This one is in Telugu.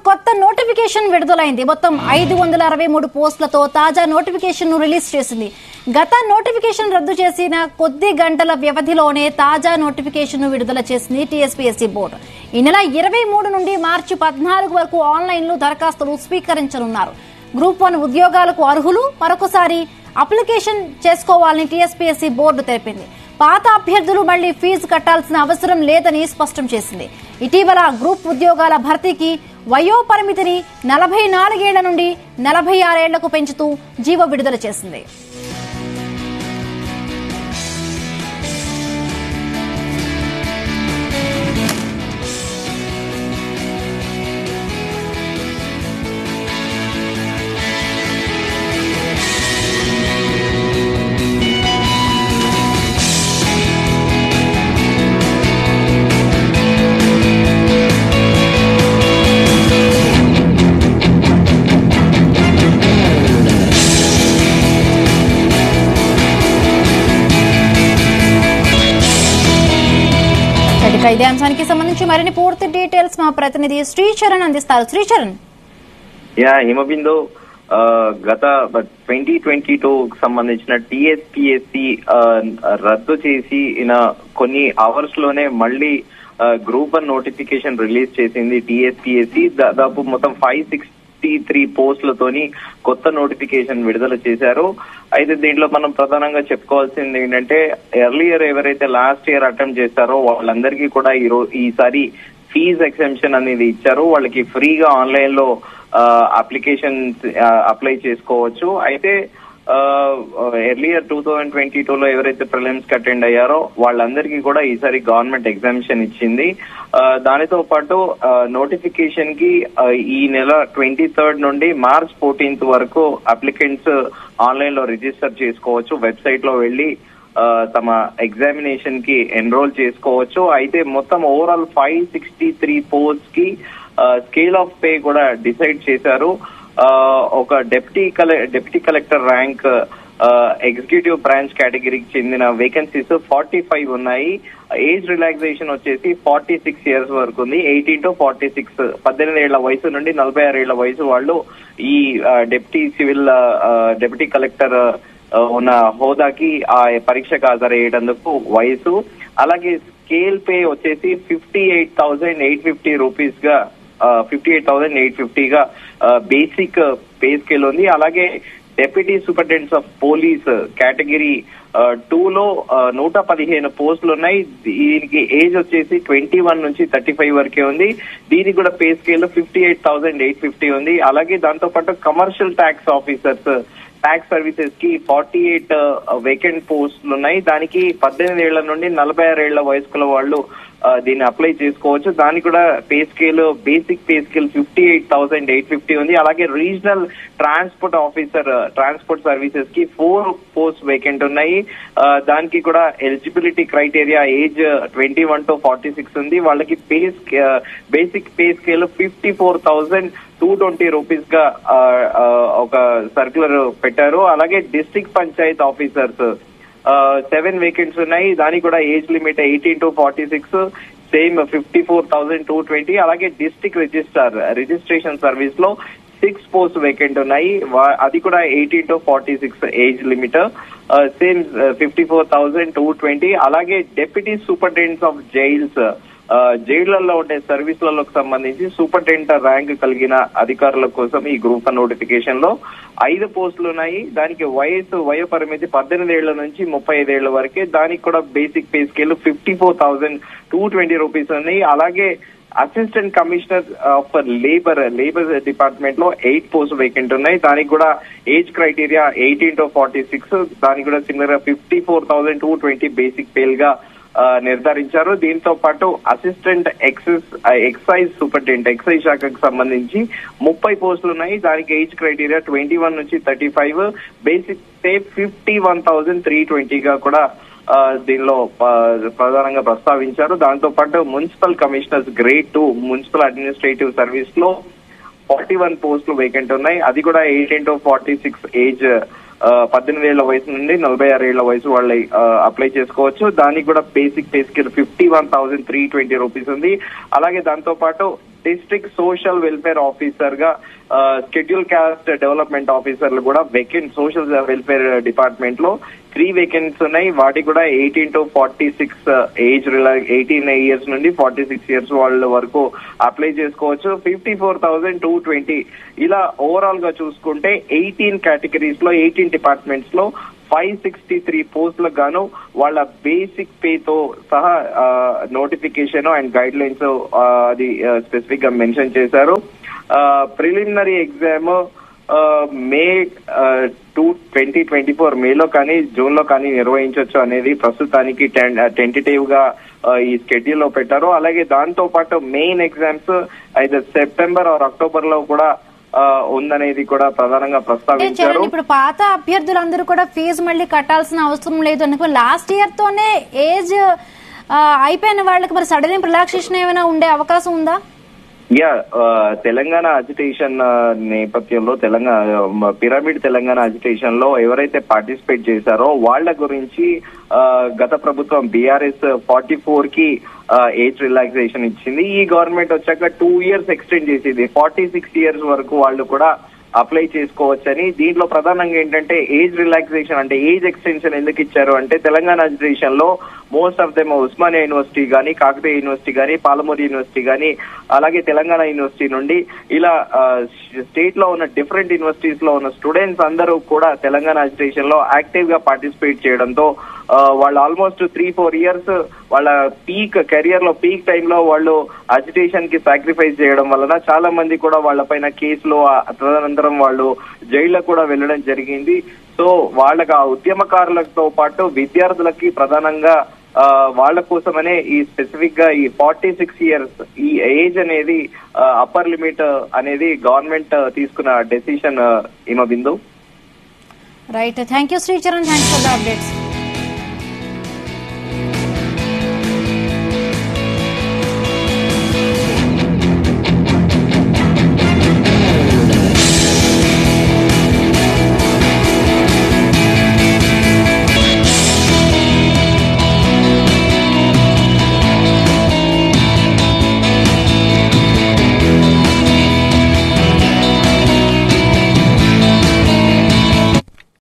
కొత్త నోటిఫికేషన్ విడుదలైంది. మొత్తం 563 పోస్టులతో తాజా నోటిఫికేషన్ ను రిలీజ్ చేసింది. గత నోటిఫికేషన్ రద్దు చేసిన కొద్ది గంటల వ్యవధిలోనే తాజా నోటిఫికేషన్ ను విడుదల చేసింది టీఎస్పీఎస్సీ బోర్డు. ఈ నెల 23 నుండి మార్చి 14 వరకు ఆన్లైన్ లో దరఖాస్తులు స్వీకరించనున్నారు. గ్రూప్ 1 ఉద్యోగాలకు అర్హులు మరొకసారి అప్లికేషన్ చేసుకోవాలని టీఎస్పీఎస్సీ బోర్డు తెలిపింది. పాత అభ్యర్థులు మళ్లీ ఫీజు కట్టాల్సిన అవసరం లేదని స్పష్టం చేసింది. ఇటీవల గ్రూప్ ఉద్యోగాల భర్తీకి వయో పరిమితిని 44 ఏళ్ల నుండి 46 ఏళ్లకు పెంచుతూ జీవో విడుదల చేసింది. ఇదే అంశానికి సంబంధించి మరిన్ని పూర్తి డీటెయిల్స్ మా ప్రతినిధి శ్రీచరణ్ అందిస్తారు. శ్రీచరణ్. హిమబిందు, గత 2022 సంబంధించిన టీఎస్పీఎస్సీ రద్దు చేసి కొన్ని అవర్స్ లోనే మళ్లీ గ్రూప్ 1 నోటిఫికేషన్ రిలీజ్ చేసింది టీఎస్పీఎస్సీ. దాదాపు మొత్తం 563 పోస్టులతోని కొత్త నోటిఫికేషన్ విడుదల చేశారు. అయితే దీంట్లో మనం ప్రధానంగా చెప్పుకోవాల్సింది ఏంటంటే, ఎర్లియర్ ఎవరైతే లాస్ట్ ఇయర్ అటెంప్ట్ చేశారో వాళ్ళందరికీ కూడా ఈసారి ఫీజ్ ఎక్సెంప్షన్ అనేది ఇచ్చారు. వాళ్ళకి ఫ్రీగా ఆన్లైన్ లో అప్లికేషన్ అప్లై చేసుకోవచ్చు. అయితే ఎర్లియర్ 2022లో ఎవరైతే ప్రిలిమ్స్ కి అటెండ్ అయ్యారో వాళ్ళందరికీ కూడా ఈసారి గవర్నమెంట్ ఎగ్జామిషన్ ఇచ్చింది. దానితో పాటు నోటిఫికేషన్ కి ఈ నెల 23 నుండి మార్చ్ 14 వరకు అప్లికెంట్స్ ఆన్లైన్ లో రిజిస్టర్ చేసుకోవచ్చు. వెబ్సైట్ లో వెళ్లి తమ ఎగ్జామినేషన్ కి ఎన్రోల్ చేసుకోవచ్చు. అయితే మొత్తం ఓవరాల్ 563 పోస్ట్ కి స్కేల్ ఆఫ్ పే కూడా డిసైడ్ చేశారు. ఒక deputy collector rank executive branch కేటగిరీకి చెందిన వేకెన్సీస్ 45 ఉన్నాయి. ఏజ్ రిలాక్సేషన్ వచ్చేసి 46 ఇయర్స్ వరకు ఉంది. 18 to 46, 18 ఏళ్ల వయసు నుండి 46 ఏళ్ల వయసు వాళ్ళు ఈ డెప్యూటీ కలెక్టర్ ఉన్న హోదాకి ఆ పరీక్షకు హాజరయ్యేటందుకు వయసు. అలాగే స్కేల్ పే వచ్చేసి 58,850 రూపీస్ గా 58,850 గా బేసిక్ పే స్కేల్ ఉంది. అలాగే deputy superintendents of police category 2లో 115 పోస్టులు ఉన్నాయి. దీనికి ఏజ్ వచ్చేసి 21 నుంచి 35 వరకే ఉంది. దీనికి కూడా పే స్కేల్ 58,850 ఉంది. అలాగే దాంతో పాటు commercial tax officers tax services కి 48 వేకెంట్ పోస్టులు ఉన్నాయి. దానికి 18 ఏళ్ల నుండి 46 ఏళ్ల వయస్కుల వాళ్ళు దీన్ని అప్లై చేసుకోవచ్చు. దానికి కూడా pay scale basic pay scale 58,850 ఉంది. అలాగే regional transport officer transport services కి 4 పోస్ట్ వేకెంట్ ఉన్నాయి. దానికి కూడా ఎలిజిబిలిటీ క్రైటీరియా ఏజ్ 21 to 46 ఉంది. వాళ్ళకి బేసిక్ పే స్కేల్ 54,220 రూపీస్ గా ఒక సర్క్యులర్ పెట్టారు. అలాగే డిస్ట్రిక్ట్ పంచాయత్ ఆఫీసర్స్ 7 వేకెంట్స్ ఉన్నాయి. దానికి కూడా ఏజ్ లిమిట్ 18 to 46, సేమ్ 54,220. అలాగే డిస్ట్రిక్ట్ రిజిస్ట్రేషన్ సర్వీస్ లో 6 పోస్ట్ వేకెంట్ ఉన్నాయి. అది కూడా 18 to 46 ఏజ్ లిమిట్, సేమ్ 54,220. అలాగే డెప్యూటీ సూపరింటెండెంట్స్ ఆఫ్ జైల్స్ జైళ్లలో ఉండే సర్వీసులకు సంబంధించి సూపరింటెండెంట్ ర్యాంక్ కలిగిన అధికారుల కోసం ఈ గ్రూప్ 1 నోటిఫికేషన్ లో 5 పోస్టులు ఉన్నాయి. దానికి వయో పరిమితి 18 ఏళ్ల నుంచి 35 ఏళ్ల వరకే. దానికి కూడా బేసిక్ పే స్కేల్ 54,220 రూపీస్ ఉన్నాయి. అలాగే assistant commissioner of labour department లో 8 పోస్ట్ వేకెంట్ ఉన్నాయి. దానికి కూడా ఏజ్ క్రైటీరియా 18 to 46. దానికి కూడా సిమిలర్ గా 54,220 బేసిక్ పేల్ గా నిర్ధారించారు. దీంతో పాటు అసిస్టెంట్ ఎక్సైజ్ సూపరింటెండెంట్ ఎక్సైజ్ శాఖకు సంబంధించి 30 పోస్టులు ఉన్నాయి. దానికి ఏజ్ క్రైటీరియా 21 నుంచి 35, బేసిక్ పే 51,320 గా కూడా దీనిలో ప్రధానంగా ప్రస్తావించారు. దాంతో పాటు municipal commissioners grade 2 municipal administrative service లో 41 పోస్టులు వేకెంట్ ఉన్నాయి. అది కూడా 18 to 46 ఏజ్ 18 ఏళ్ల వయసు నుండి 46 ఏళ్ల వయసు వాళ్ళు అప్లై చేసుకోవచ్చు. దానికి కూడా బేసిక్ పే స్కేల్ 51,320 రూపీస్ ఉంది. అలాగే దాంతో పాటు డిస్ట్రిక్ట్ సోషల్ వెల్ఫేర్ ఆఫీసర్ గా షెడ్యూల్ క్యాస్ట్ డెవలప్మెంట్ ఆఫీసర్లు కూడా వేకెంట్ సోషల్ వెల్ఫేర్ డిపార్ట్మెంట్ లో 3 వేకెన్సీస్ ఉన్నాయి. వాటికి కూడా 18 to 46 ఏజ్ 18 ఇయర్స్ నుండి 46 ఇయర్స్ వాళ్ళ వరకు అప్లై చేసుకోవచ్చు. 54,220 ఇలా ఓవరాల్ గా చూసుకుంటే 18 కేటగిరీస్ లో 18 డిపార్ట్మెంట్స్ లో 563 పోస్టులకు గాను వాళ్ళ బేసిక్ పే తో సహా నోటిఫికేషన్ అండ్ గైడ్ లైన్స్ అది స్పెసిఫిక్ గా మెన్షన్ చేశారు. ప్రిలిమినరీ ఎగ్జామ్ మే 2024 మేలో కానీ జూన్ లో కానీ నిర్వహించవచ్చు అనేది ప్రస్తుతానికి టెంటేటివ్ గా ఈ షెడ్యూల్ లో పెట్టారు. అలాగే దాంతో పాటు మెయిన్ ఎగ్జామ్స్ అయితే సెప్టెంబర్ ఆర్ అక్టోబర్ లో కూడా ఉందనేది కూడా ప్రధానంగా ప్రస్తావించారు. ఇప్పుడు పాత అభ్యర్థులందరూ కూడా ఫీజు మళ్ళీ కట్టాల్సిన అవసరం లేదు అనుకో, లాస్ట్ ఇయర్ తోనే ఏజ్ అయిపోయిన వాళ్ళకి మరి సడన్ రిలాక్సేషన్ ఏమైనా ఉండే అవకాశం ఉందా? తెలంగాణ అజిటేషన్ నేపథ్యంలో పిరమిడ్ తెలంగాణ అజిటేషన్ లో ఎవరైతే పార్టిసిపేట్ చేశారో వాళ్ళ గురించి గత ప్రభుత్వం బీఆర్ఎస్ 44 కి ఏజ్ రిలాక్సేషన్ ఇచ్చింది. ఈ గవర్నమెంట్ వచ్చాక 2 years ఎక్స్టెండ్ చేసింది. 46 years వరకు వాళ్ళు కూడా అప్లై చేసుకోవచ్చని. దీంట్లో ప్రధానంగా ఏంటంటే ఏజ్ రిలాక్సేషన్ అంటే ఏజ్ ఎక్స్టెన్షన్ ఎందుకు ఇచ్చారు అంటే తెలంగాణ అజిటేషన్ లో most of them Osmania university గానీ, కాకతీయ యూనివర్సిటీ గానీ, పాలమూరు యూనివర్సిటీ గానీ, అలాగే తెలంగాణ యూనివర్సిటీ నుండి ఇలా స్టేట్ లో ఉన్న డిఫరెంట్ యూనివర్సిటీస్ లో ఉన్న స్టూడెంట్స్ అందరూ కూడా తెలంగాణ అజిటేషన్ లో యాక్టివ్ గా పార్టిసిపేట్ చేయడంతో వాళ్ళు ఆల్మోస్ట్ 3-4 years వాళ్ళ పీక్ కెరియర్ లో పీక్ టైంలో వాళ్ళు అజిటేషన్ కి సాక్రిఫైస్ చేయడం వలన చాలా మంది కూడా వాళ్ళపైన కేసులు తదనంతరం వాళ్ళు జైల్లో కూడా వెళ్ళడం జరిగింది. సో వాళ్ళకి ఆ ఉద్యమకారులతో పాటు విద్యార్థులకి ప్రధానంగా వాళ్ళ కోసమనే ఈ స్పెసిఫిక్ గా ఈ 46 years ఈ ఏజ్ అనేది అప్పర్ లిమిట్ అనేది గవర్నమెంట్ తీసుకున్న decision. Bindu. Right, thank you Sricharan, thanks for the updates.